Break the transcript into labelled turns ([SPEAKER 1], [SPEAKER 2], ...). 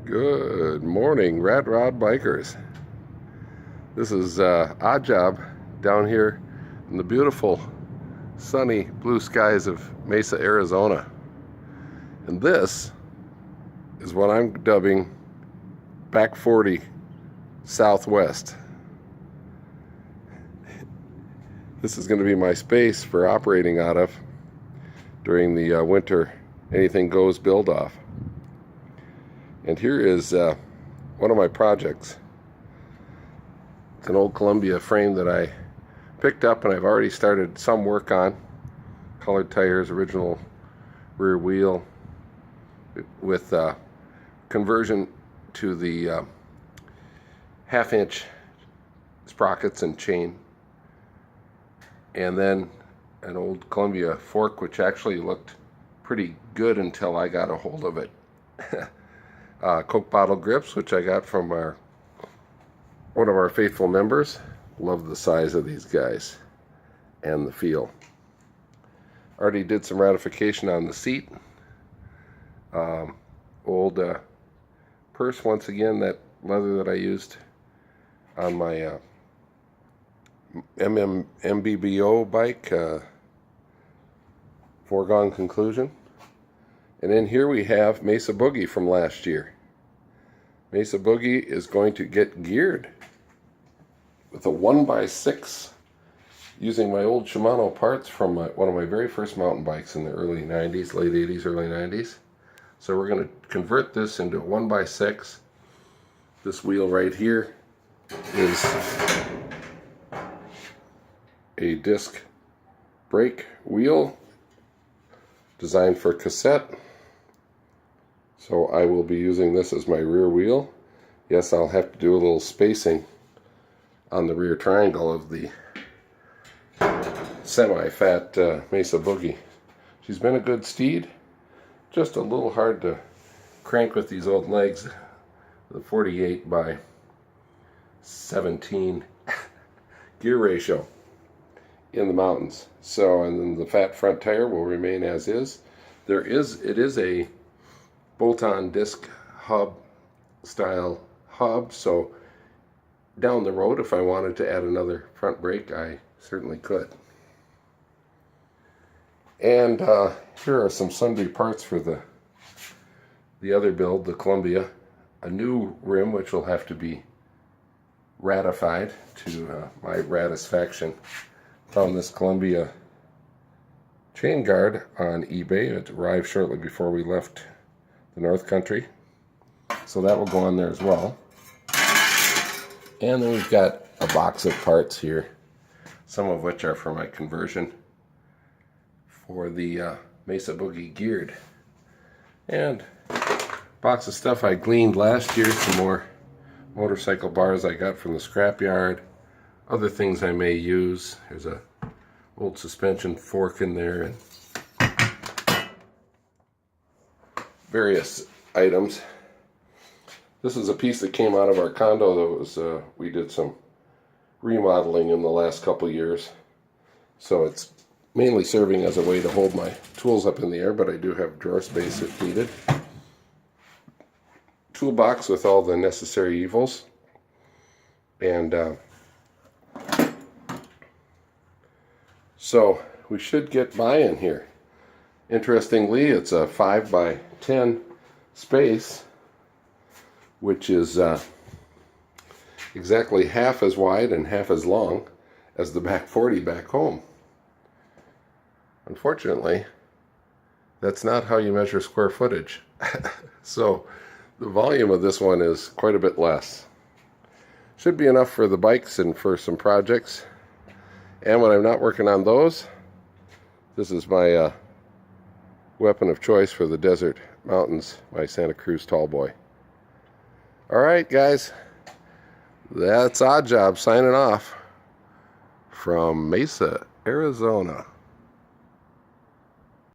[SPEAKER 1] Good morning, Rat Rod Bikers. This is OddJob down here in the beautiful sunny blue skies of Mesa, Arizona. And this is what I'm dubbing BACK40 Southwest. This is going to be my space for operating out of during the winter anything goes build off. And here is one of my projects. It's an old Columbia frame that I picked up and I've already started some work on. Colored tires, original rear wheel with conversion to the half-inch sprockets and chain. And then an old Columbia fork, which actually looked pretty good until I got a hold of it. Coke bottle grips, which I got from one of our faithful members. Love the size of these guys and the feel. Already did some ratification on the seat. Old purse, once again, that leather that I used on my MBBO bike, foregone conclusion. And then here we have Mesa Boogie from last year. Mesa Boogie is going to get geared with a 1x6 using my old Shimano parts from one of my very first mountain bikes in the early 90s, late 80s, early 90s. So we're going to convert this into a 1x6. This wheel right here is a disc brake wheel designed for cassette. So I will be using this as my rear wheel. Yes, I'll have to do a little spacing on the rear triangle of the semi-fat Mesa Boogie. She's been a good steed, just a little hard to crank with these old legs. The 48 by 17 gear ratio in the mountains. So, and then the fat front tire will remain as is. It is a bolt-on disc hub style hub, so down the road if I wanted to add another front brake, I certainly could. And here are some sundry parts for the other build, the Columbia. A new rim which will have to be ratified to my ratisfaction. Found this Columbia chain guard on eBay. It arrived shortly before we left the North Country, so that will go on there as well. And then we've got a box of parts here, some of which are for my conversion for the Mesa Boogie geared. And a box of stuff I gleaned last year, some more motorcycle bars I got from the scrapyard, other things I may use. There's a old suspension fork in there and various items. This is a piece that came out of our condo that was we did some remodeling in the last couple years, so it's mainly serving as a way to hold my tools up in the air, but I do have drawer space if needed. Toolbox with all the necessary evils, and so we should get by in here. Interestingly, it's a 5x10 space, which is exactly half as wide and half as long as the BACK40 back home. Unfortunately, that's not how you measure square footage. So the volume of this one is quite a bit less. Should be enough for the bikes and for some projects. And when I'm not working on those, this is my weapon of choice for the desert mountains, my Santa Cruz Tallboy. Alright guys, that's OddJob signing off from Mesa, Arizona.